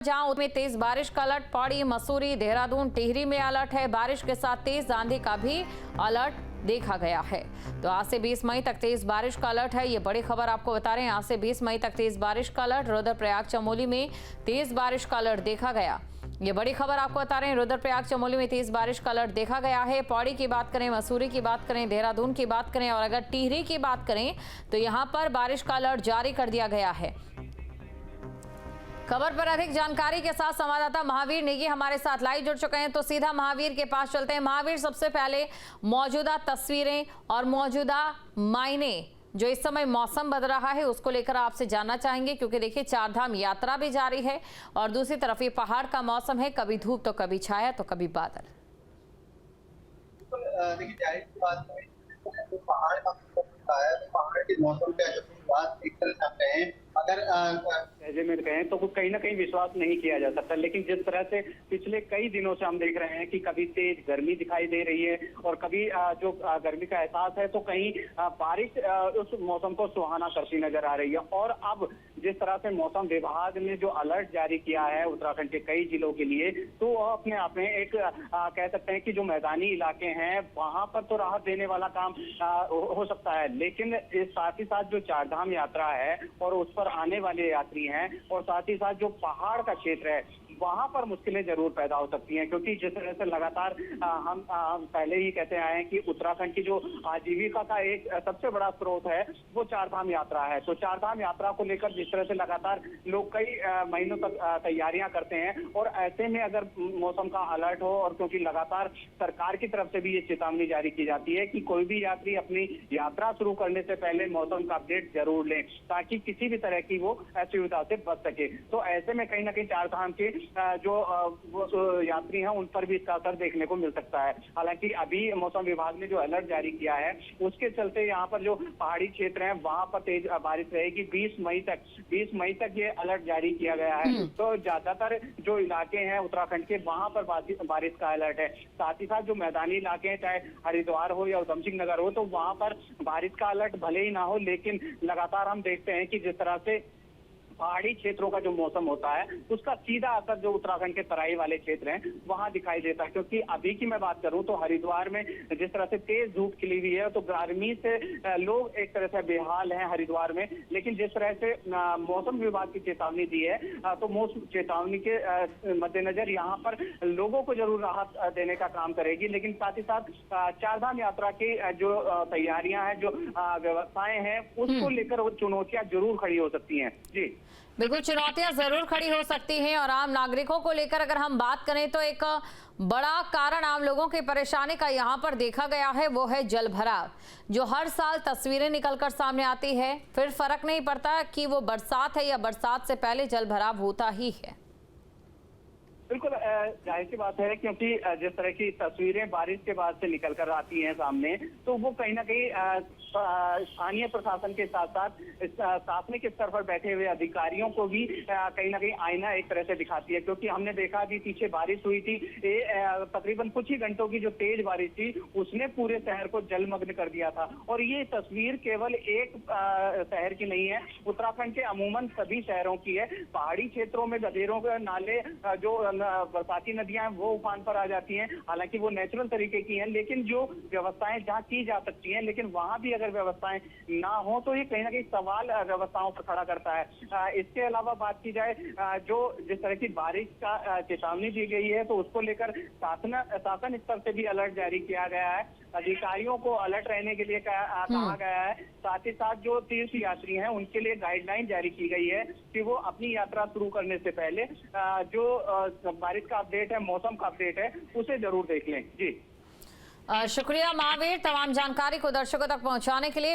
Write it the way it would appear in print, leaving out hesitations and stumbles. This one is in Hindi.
जहां उसमें तेज बारिश का अलर्ट, पौड़ी, मसूरी, देहरादून, टिहरी में अलर्ट है। बारिश के साथ तेज आंधी का भी अलर्ट देखा गया है। तो आज से 20 मई तक तेज बारिश का अलर्ट है। ये बड़ी खबर आपको बता रहे हैं। आज से 20 मई तक तेज बारिश का अलर्ट। रुद्रप्रयाग चमोली में तेज बारिश का अलर्ट देखा गया। ये बड़ी खबर आपको बता रहे हैं। रुद्रप्रयाग चमोली में तेज बारिश का अलर्ट देखा गया है। पौड़ी की बात करें, मसूरी की बात करें, देहरादून की बात करें और अगर टिहरी की बात करें तो यहां पर बारिश का अलर्ट जारी कर दिया गया है। खबर पर अधिक जानकारी के साथ संवाददाता महावीर नेगी हमारे साथ लाइव जुड़ चुके हैं। तो सीधा महावीर के पास चलते हैं। महावीर, सबसे पहले मौजूदा तस्वीरें और मौजूदा मायने जो इस समय मौसम बदल रहा है उसको लेकर आपसे जानना चाहेंगे, क्योंकि देखिए चारधाम यात्रा भी जारी है और दूसरी तरफ ये पहाड़ का मौसम है, कभी धूप तो कभी छाया तो कभी बादल। देखिए जाहिर सी बात है, तो पहाड़ का पहाड़ के मौसम पे अगर बात एक तरह से आप कहें, अगर लहजे में कहें तो कहीं ना कहीं विश्वास नहीं किया जा सकता। लेकिन जिस तरह से पिछले कई दिनों से हम देख रहे हैं कि कभी तेज गर्मी दिखाई दे रही है और कभी जो गर्मी का एहसास है तो कहीं बारिश उस मौसम को सुहाना करती नजर आ रही है। और अब जिस तरह से मौसम विभाग ने जो अलर्ट जारी किया है उत्तराखंड के कई जिलों के लिए, तो वह अपने आप में एक कह सकते हैं कि जो मैदानी इलाके हैं वहां पर तो राहत देने वाला काम हो सकता है। लेकिन साथ ही साथ जो चारधाम यात्रा है और उस पर आने वाले यात्री हैं और साथ ही साथ जो पहाड़ का क्षेत्र है वहां पर मुश्किलें जरूर पैदा हो सकती हैं, क्योंकि जिस तरह से लगातार हम पहले ही कहते आए हैं कि उत्तराखंड की जो आजीविका का एक सबसे बड़ा स्रोत है वो चारधाम यात्रा है। तो चारधाम यात्रा को लेकर जिस तरह से लगातार लोग कई महीनों तक तैयारियां करते हैं और ऐसे में अगर मौसम का अलर्ट हो, और क्योंकि लगातार सरकार की तरफ से भी ये चेतावनी जारी की जाती है कि कोई भी यात्री अपनी यात्रा शुरू करने से पहले मौसम का अपडेट जरूर लें ताकि किसी भी तरह की वो असुविधा से बच सके। तो ऐसे में कहीं ना कहीं चारधाम के जो यात्री हैं उन पर भी इसका असर देखने को मिल सकता है। हालांकि अभी मौसम विभाग ने जो अलर्ट जारी किया है उसके चलते यहाँ पर जो पहाड़ी क्षेत्र है वहां पर तेज बारिश रहेगी। 20 मई तक ये अलर्ट जारी किया गया है। तो ज्यादातर जो इलाके हैं उत्तराखंड के वहां पर बारिश का अलर्ट है। साथ ही साथ जो मैदानी इलाके हैं चाहे हरिद्वार हो या उधम सिंह नगर हो तो वहां पर बारिश का अलर्ट भले ही ना हो, लेकिन लगातार हम देखते हैं कि जिस तरह से पहाड़ी क्षेत्रों का जो मौसम होता है उसका सीधा असर जो उत्तराखंड के तराई वाले क्षेत्र हैं वहां दिखाई देता है। क्योंकि अभी की मैं बात करूं तो हरिद्वार में जिस तरह से तेज धूप खिली हुई है तो गर्मी से लोग एक तरह से बेहाल हैं हरिद्वार में। लेकिन जिस तरह से मौसम विभाग की चेतावनी दी है तो मौसम चेतावनी के मद्देनजर यहाँ पर लोगों को जरूर राहत देने का काम करेगी। लेकिन साथ ही साथ चारधाम यात्रा की जो तैयारियां हैं, जो व्यवस्थाएं हैं उसको लेकर चुनौतियां जरूर खड़ी हो सकती हैं। जी बिल्कुल, चुनौतियां जरूर खड़ी हो सकती हैं। और आम नागरिकों को लेकर अगर हम बात करें तो एक बड़ा कारण आम लोगों की परेशानी का यहाँ पर देखा गया है वो है जल भराव, जो हर साल तस्वीरें निकलकर सामने आती है। फिर फर्क नहीं पड़ता कि वो बरसात है या बरसात से पहले जल भराव होता ही है। बिल्कुल जाहिर सी बात है, क्योंकि जिस तरह की तस्वीरें बारिश के बाद से निकल कर आती हैं सामने तो वो कहीं ना कहीं स्थानीय प्रशासन के साथ साथ शासनिक स्तर पर बैठे हुए अधिकारियों को भी कहीं ना कहीं आईना एक तरह से दिखाती है। क्योंकि हमने देखा कि पीछे बारिश हुई थी, तकरीबन कुछ ही घंटों की जो तेज बारिश थी उसने पूरे शहर को जलमग्न कर दिया था। और ये तस्वीर केवल एक शहर की नहीं है, उत्तराखंड के अमूमन सभी शहरों की है। पहाड़ी क्षेत्रों में गधेरों के नाले जो बरसाती नदियां हैं वो उफान पर आ जाती हैं। हालांकि वो नेचुरल तरीके की हैं, लेकिन जो व्यवस्थाएं जहां की जा सकती हैं लेकिन वहां भी अगर व्यवस्थाएं ना हो तो ये कहीं ना कहीं सवाल व्यवस्थाओं पर खड़ा करता है। इसके अलावा बात की जाए जो जिस तरह की बारिश का चेतावनी दी गई है तो उसको लेकर शासन स्तर से भी अलर्ट जारी किया गया है। अधिकारियों को अलर्ट रहने के लिए कहा गया है। साथ ही साथ जो तीर्थ यात्री हैं उनके लिए गाइडलाइन जारी की गई है कि वो अपनी यात्रा शुरू करने से पहले जो बारिश का अपडेट है, मौसम का अपडेट है उसे जरूर देख लें। जी शुक्रिया महावीर तमाम जानकारी को दर्शकों तक पहुंचाने के लिए।